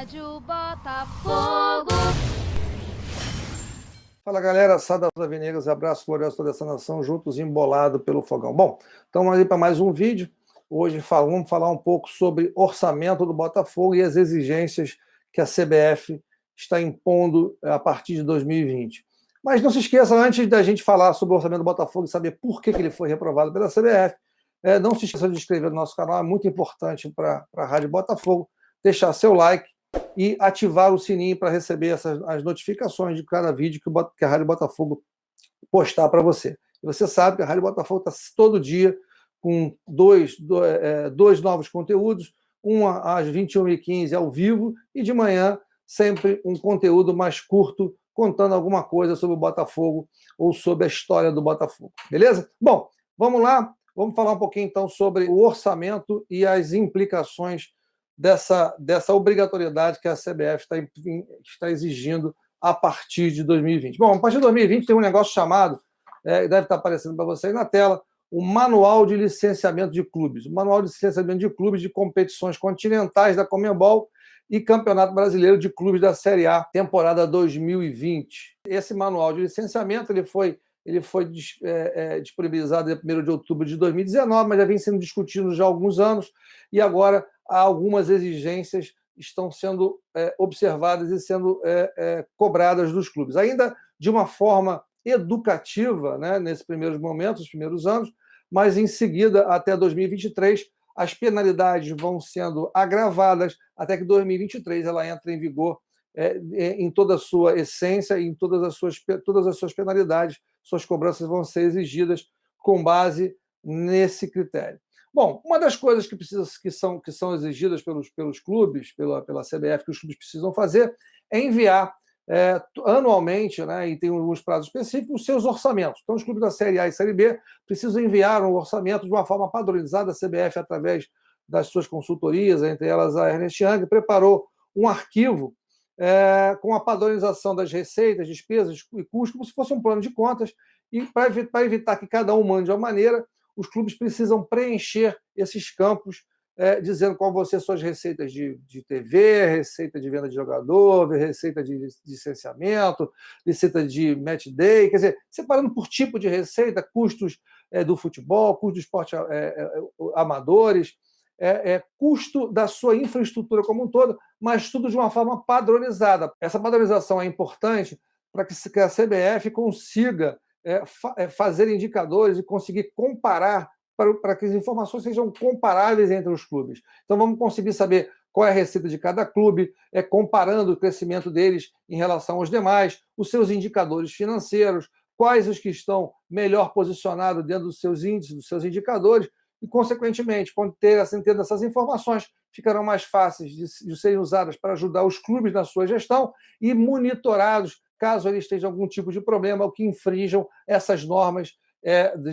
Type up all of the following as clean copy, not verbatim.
Rádio Botafogo. Fala, galera, saudações alvinegras, abraço glorioso toda essa nação, juntos embolado pelo fogão. Bom, estamos aí para mais um vídeo. Hoje vamos falar um pouco sobre orçamento do Botafogo e as exigências que a CBF está impondo a partir de 2020. Mas não se esqueça, antes da gente falar sobre o orçamento do Botafogo e saber por que ele foi reprovado pela CBF, não se esqueça de se inscrever no nosso canal, é muito importante para a Rádio Botafogo, deixar seu like e ativar o sininho para receber as notificações de cada vídeo que a Rádio Botafogo postar para você. E você sabe que a Rádio Botafogo está todo dia com dois novos conteúdos, um às 21h15 ao vivo e de manhã sempre um conteúdo mais curto contando alguma coisa sobre o Botafogo ou sobre a história do Botafogo. Beleza? Bom, vamos lá. Vamos falar um pouquinho então sobre o orçamento e as implicações dessa obrigatoriedade que a CBF está exigindo a partir de 2020. Bom, a partir de 2020 tem um negócio chamado, deve estar aparecendo para vocês na tela, o Manual de Licenciamento de Clubes. O Manual de Licenciamento de Clubes de competições continentais da Conmebol e Campeonato Brasileiro de Clubes da Série A, temporada 2020. Esse manual de licenciamento ele foi disponibilizado em 1º de outubro de 2019, mas já vem sendo discutido já há alguns anos, e agora algumas exigências estão sendo observadas e sendo cobradas dos clubes. Ainda de uma forma educativa, né, nesses primeiros momentos, os primeiros anos, mas em seguida, até 2023, as penalidades vão sendo agravadas até que 2023 ela entra em vigor em toda a sua essência e em todas as suas penalidades, suas cobranças vão ser exigidas com base nesse critério. Bom, uma das coisas que são exigidas pelos clubes, pela CBF, que os clubes precisam fazer, é enviar anualmente, né, e tem alguns prazos específicos, os seus orçamentos. Então, os clubes da Série A e Série B precisam enviar um orçamento de uma forma padronizada. A CBF, através das suas consultorias, entre elas a Ernst Young, preparou um arquivo com a padronização das receitas, despesas e custos, como se fosse um plano de contas, e para evitar que cada um mande de uma maneira, os clubes precisam preencher esses campos, dizendo qual vão ser suas receitas de TV, receita de venda de jogador, receita de licenciamento, receita de match day, quer dizer, separando por tipo de receita, custos do futebol, custos do esporte amadores, custo da sua infraestrutura como um todo, mas tudo de uma forma padronizada. Essa padronização é importante para que a CBF consiga fazer indicadores e conseguir comparar para que as informações sejam comparáveis entre os clubes. Então, vamos conseguir saber qual é a receita de cada clube, comparando o crescimento deles em relação aos demais, os seus indicadores financeiros, quais os que estão melhor posicionados dentro dos seus índices, dos seus indicadores, e, consequentemente, quando tendo essas informações, ficarão mais fáceis de serem usadas para ajudar os clubes na sua gestão e monitorados caso eles tenham algum tipo de problema ou que infringam essas normas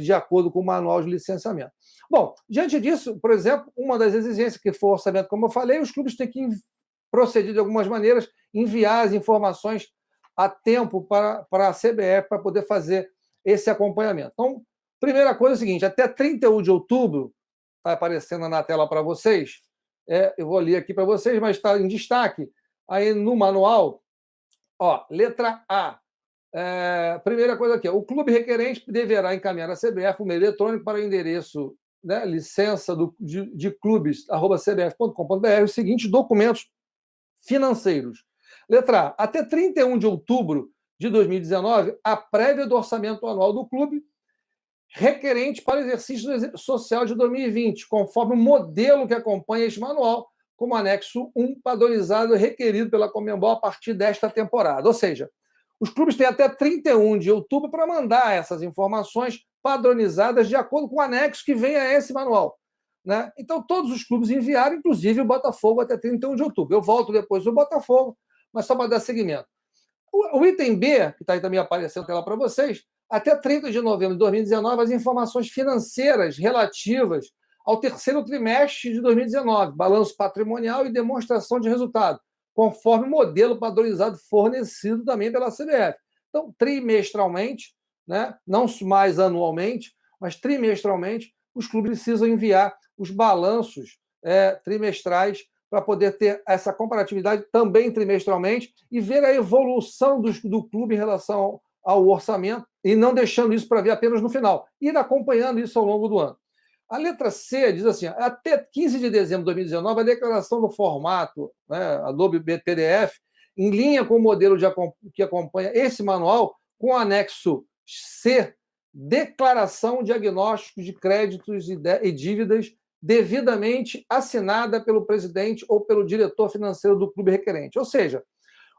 de acordo com o manual de licenciamento. Bom, diante disso, por exemplo, uma das exigências que foi o orçamento, como eu falei, os clubes têm que proceder de algumas maneiras, enviar as informações a tempo para a CBF para poder fazer esse acompanhamento. Então, primeira coisa é o seguinte, até 31 de outubro, está aparecendo na tela para vocês, eu vou ler aqui para vocês, mas está em destaque aí no manual, letra A. Primeira coisa aqui, o clube requerente deverá encaminhar à CBF um e-mail eletrônico para o endereço, né, licença de clubes, @cbf.com.br, os seguintes documentos financeiros. Letra A. Até 31 de outubro de 2019, a prévia do orçamento anual do clube requerente para o exercício social de 2020, conforme o modelo que acompanha este manual, como anexo 1, padronizado e requerido pela Conmebol a partir desta temporada. Ou seja, os clubes têm até 31 de outubro para mandar essas informações padronizadas de acordo com o anexo que vem a esse manual, né? Então, todos os clubes enviaram, inclusive o Botafogo, até 31 de outubro. Eu volto depois do Botafogo, mas só para dar seguimento. O item B, que está aí também aparecendo lá para vocês, até 30 de novembro de 2019, as informações financeiras relativas ao terceiro trimestre de 2019, balanço patrimonial e demonstração de resultado, conforme o modelo padronizado fornecido também pela CBF. Então, trimestralmente, né, não mais anualmente, mas trimestralmente, os clubes precisam enviar os balanços trimestrais para poder ter essa comparatividade também trimestralmente e ver a evolução do clube em relação ao orçamento e não deixando isso para ver apenas no final, ir acompanhando isso ao longo do ano. A letra C diz assim, até 15 de dezembro de 2019, a declaração do formato, né, Adobe PDF, em linha com o modelo que acompanha esse manual, com o anexo C, declaração diagnóstico de créditos e dívidas devidamente assinada pelo presidente ou pelo diretor financeiro do clube requerente. Ou seja,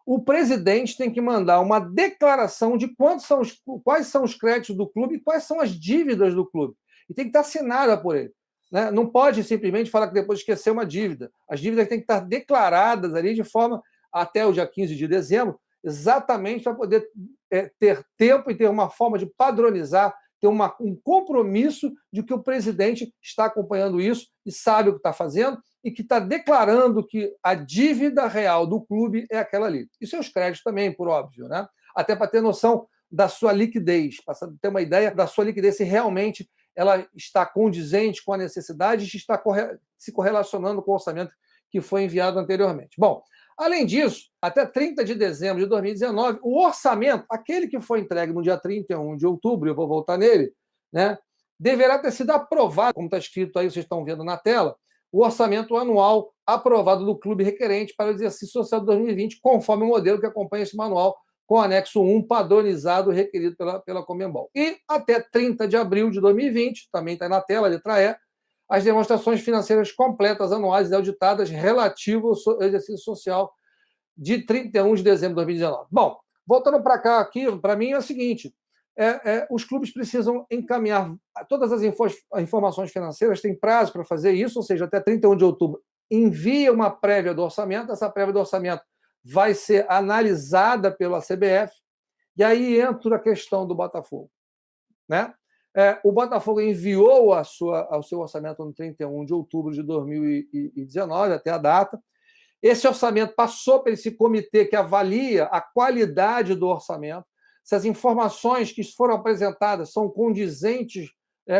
o presidente tem que mandar uma declaração de quais são os créditos do clube e quais são as dívidas do clube. E tem que estar assinada por ele. Né? Não pode simplesmente falar que depois esqueceu uma dívida. As dívidas têm que estar declaradas ali de forma até o dia 15 de dezembro, exatamente para poder ter tempo e ter uma forma de padronizar, ter um compromisso de que o presidente está acompanhando isso e sabe o que está fazendo e que está declarando que a dívida real do clube é aquela ali. E seus créditos também, por óbvio, né? Até para ter noção da sua liquidez, para ter uma ideia da sua liquidez, se realmente ela está condizente com a necessidade e está se correlacionando com o orçamento que foi enviado anteriormente. Bom, além disso, até 30 de dezembro de 2019, o orçamento, aquele que foi entregue no dia 31 de outubro, eu vou voltar nele, né, deverá ter sido aprovado, como está escrito aí, vocês estão vendo na tela, o orçamento anual aprovado do clube requerente para o exercício social de 2020, conforme o modelo que acompanha esse manual, com o anexo 1 padronizado requerido pela Conmebol. E até 30 de abril de 2020, também está na tela, letra E, as demonstrações financeiras completas anuais e auditadas relativas ao exercício social de 31 de dezembro de 2019. Bom, voltando para cá, aqui, para mim é o seguinte, os clubes precisam encaminhar todas as informações financeiras, tem prazo para fazer isso, ou seja, até 31 de outubro, envia uma prévia do orçamento, essa prévia do orçamento vai ser analisada pela CBF, e aí entra a questão do Botafogo. Né? O Botafogo enviou o seu orçamento no 31 de outubro de 2019, até a data. Esse orçamento passou por esse comitê que avalia a qualidade do orçamento, se as informações que foram apresentadas são condizentes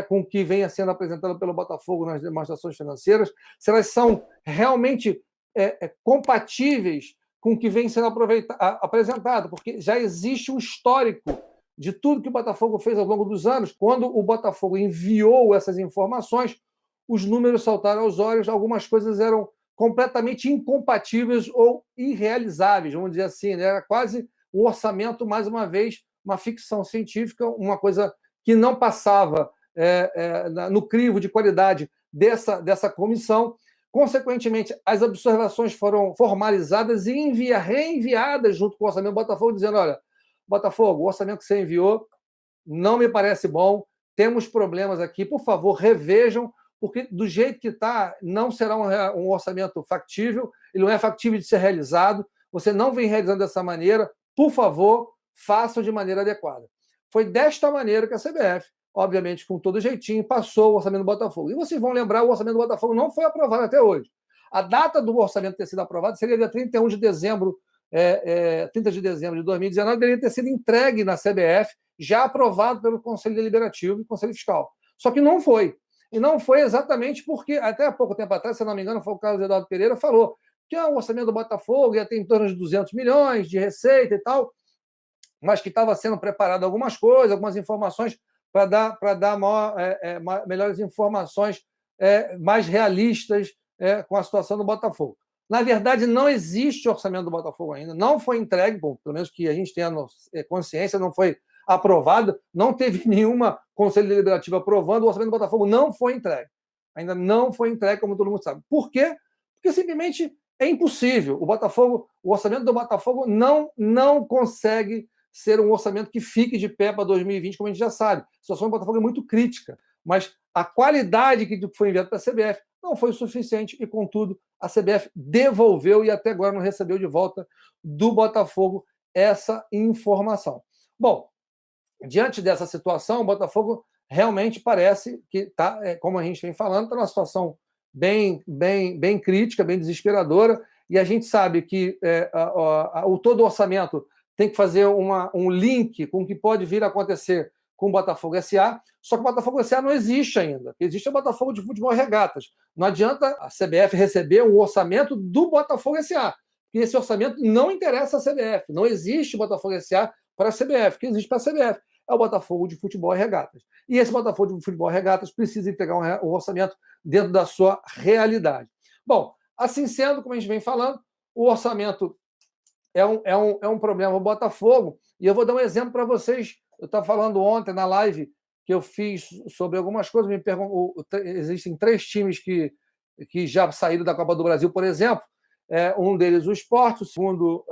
com o que vem sendo apresentado pelo Botafogo nas demonstrações financeiras, se elas são realmente compatíveis com o que vem sendo apresentado, porque já existe um histórico de tudo que o Botafogo fez ao longo dos anos. Quando o Botafogo enviou essas informações, os números saltaram aos olhos, algumas coisas eram completamente incompatíveis ou irrealizáveis, vamos dizer assim. Né? Era quase um orçamento, mais uma vez, uma ficção científica, uma coisa que não passava no crivo de qualidade dessa comissão. Consequentemente, as observações foram formalizadas e reenviadas junto com o orçamento do Botafogo, dizendo, olha, Botafogo, o orçamento que você enviou não me parece bom, temos problemas aqui, por favor, revejam, porque do jeito que está, não será um orçamento factível, ele não é factível de ser realizado, você não vem realizando dessa maneira, por favor, façam de maneira adequada. Foi desta maneira que a CBF, obviamente com todo jeitinho, passou o orçamento do Botafogo. E vocês vão lembrar, o orçamento do Botafogo não foi aprovado até hoje. A data do orçamento ter sido aprovado seria dia 31 de dezembro 30 de dezembro de 2019, deveria ter sido entregue na CBF, já aprovado pelo Conselho Deliberativo e Conselho Fiscal. Só que não foi. E não foi exatamente porque, até há pouco tempo atrás, se não me engano, foi o Carlos Eduardo Pereira, falou que o orçamento do Botafogo ia ter em torno de 200 milhões de receita e tal, mas que estava sendo preparado algumas coisas, algumas informações para dar melhores informações mais realistas com a situação do Botafogo. Na verdade, não existe orçamento do Botafogo ainda, não foi entregue, bom, pelo menos que a gente tenha consciência, não foi aprovado, não teve nenhuma Conselho Deliberativo aprovando, o orçamento do Botafogo não foi entregue. Ainda não foi entregue, como todo mundo sabe. Por quê? Porque simplesmente é impossível. O orçamento do Botafogo não consegue ser um orçamento que fique de pé para 2020, como a gente já sabe. A situação do Botafogo é muito crítica, mas a qualidade que foi enviada para a CBF não foi o suficiente e, contudo, a CBF devolveu e até agora não recebeu de volta do Botafogo essa informação. Bom, diante dessa situação, o Botafogo realmente parece que está, como a gente vem falando, está numa situação bem crítica, bem desesperadora, e a gente sabe que todo o orçamento tem que fazer um link com o que pode vir a acontecer com o Botafogo SA, só que o Botafogo SA não existe ainda. Existe o Botafogo de Futebol e Regatas. Não adianta a CBF receber um orçamento do Botafogo SA, porque esse orçamento não interessa à CBF. Não existe Botafogo SA para a CBF. O que existe para a CBF é o Botafogo de Futebol e Regatas. E esse Botafogo de Futebol e Regatas precisa entregar um orçamento dentro da sua realidade. Bom, assim sendo, como a gente vem falando, o orçamento é um problema do Botafogo. E eu vou dar um exemplo para vocês. Eu estava falando ontem na live que eu fiz sobre algumas coisas. Existem 3 times que já saíram da Copa do Brasil, por exemplo. Um deles o Sport, o segundo,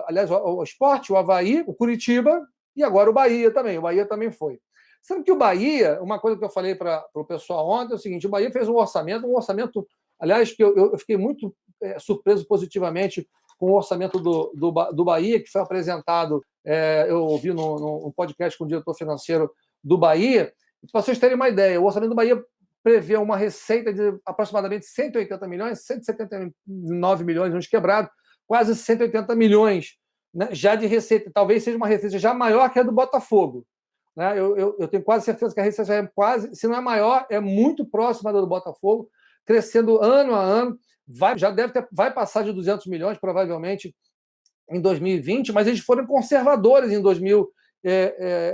aliás, o Sport, o Avaí, o Curitiba e agora o Bahia também. O Bahia também foi. Sendo que o Bahia, uma coisa que eu falei para o pessoal ontem é o seguinte: o Bahia fez um orçamento, aliás, que eu fiquei muito surpreso positivamente com o orçamento do Bahia, que foi apresentado, eu ouvi no podcast com o diretor financeiro do Bahia. Para vocês terem uma ideia, o orçamento do Bahia prevê uma receita de aproximadamente 180 milhões, 179 milhões, uns quebrados, quase 180 milhões, né, já de receita. Talvez seja uma receita já maior que a do Botafogo. Né? Eu tenho quase certeza que a receita já é quase, se não é maior, é muito próxima da do Botafogo, crescendo ano a ano. Vai passar de 200 milhões, provavelmente, em 2020, mas eles foram conservadores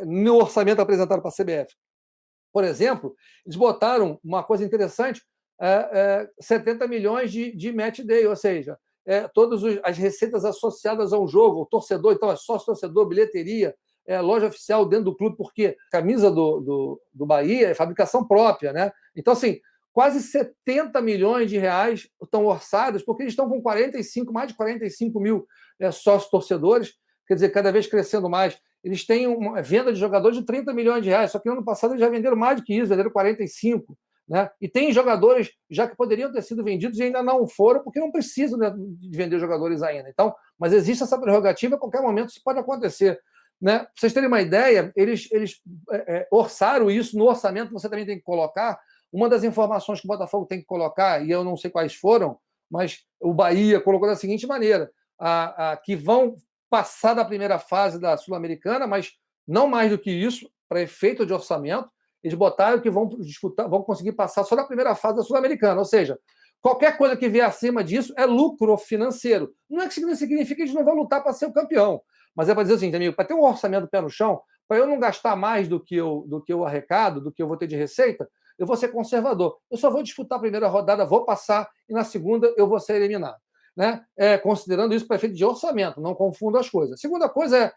no orçamento apresentado para a CBF. Por exemplo, eles botaram uma coisa interessante, 70 milhões de match day, ou seja, todas as receitas associadas ao jogo, o torcedor, então é sócio-torcedor, bilheteria, loja oficial dentro do clube, porque a camisa do Bahia é fabricação própria, né? Então, assim, quase 70 milhões de reais estão orçados, porque eles estão com mais de 45 mil sócios-torcedores, quer dizer, cada vez crescendo mais. Eles têm uma venda de jogadores de 30 milhões de reais, só que no ano passado eles já venderam mais do que isso, venderam 45. Né? E tem jogadores já que poderiam ter sido vendidos e ainda não foram, porque não precisam, né, de vender jogadores ainda. Então, mas existe essa prerrogativa, a qualquer momento isso pode acontecer. Né? Para vocês terem uma ideia, eles orçaram isso no orçamento, você também tem que colocar. Uma das informações que o Botafogo tem que colocar, e eu não sei quais foram, mas o Bahia colocou da seguinte maneira: que vão passar da primeira fase da Sul-Americana, mas não mais do que isso, para efeito de orçamento, eles botaram que vão conseguir passar só da primeira fase da Sul-Americana, ou seja, qualquer coisa que vier acima disso é lucro financeiro. Não é que significa que eles não vão lutar para ser o campeão, mas é para dizer assim, amigo, para ter um orçamento pé no chão, para eu não gastar mais do que eu arrecado, do que eu vou ter de receita, eu vou ser conservador. Eu só vou disputar a primeira rodada, vou passar, e na segunda eu vou ser eliminado. Né? Considerando isso para efeito de orçamento, não confundo as coisas. A segunda coisa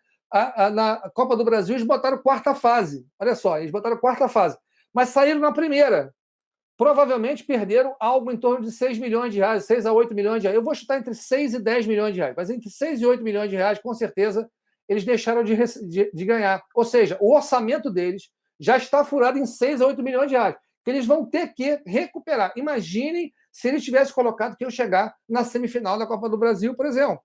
na Copa do Brasil eles botaram quarta fase. Olha só, eles botaram quarta fase, mas saíram na primeira. Provavelmente perderam algo em torno de 6 milhões de reais, 6 a 8 milhões de reais. Eu vou chutar entre 6 e 10 milhões de reais, mas entre 6 e 8 milhões de reais, com certeza, eles deixaram de ganhar. Ou seja, o orçamento deles já está furado em 6 a 8 milhões de reais, que eles vão ter que recuperar. Imaginem se eles tivessem colocado que eu chegar na semifinal da Copa do Brasil, por exemplo.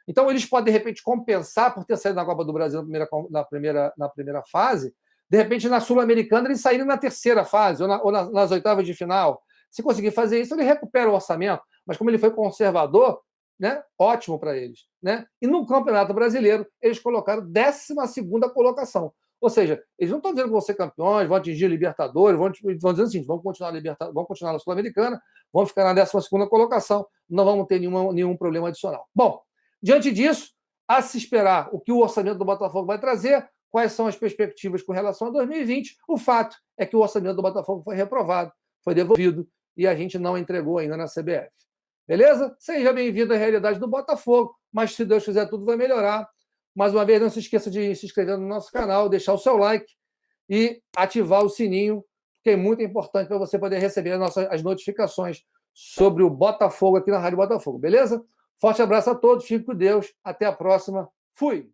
Então, eles podem, de repente, compensar por ter saído na Copa do Brasil na primeira fase. De repente, na Sul-Americana, eles saírem na terceira fase ou nas oitavas de final. Se conseguir fazer isso, ele recupera o orçamento. Mas como ele foi conservador, né, ótimo para eles. Né? E no Campeonato Brasileiro, eles colocaram 12ª colocação. Ou seja, eles não estão dizendo que vão ser campeões, vão atingir Libertadores, vão dizer assim, vão continuar na Sul-Americana, vão ficar na 12ª colocação, não vamos ter nenhum problema adicional. Bom, diante disso, a se esperar o que o orçamento do Botafogo vai trazer, quais são as perspectivas com relação a 2020, o fato é que o orçamento do Botafogo foi reprovado, foi devolvido e a gente não entregou ainda na CBF. Beleza? Seja bem-vindo à realidade do Botafogo, mas se Deus quiser, tudo vai melhorar. Mais uma vez, não se esqueça de se inscrever no nosso canal, deixar o seu like e ativar o sininho, que é muito importante para você poder receber as notificações sobre o Botafogo aqui na Rádio Botafogo, beleza? Forte abraço a todos, fique com Deus, até a próxima, fui!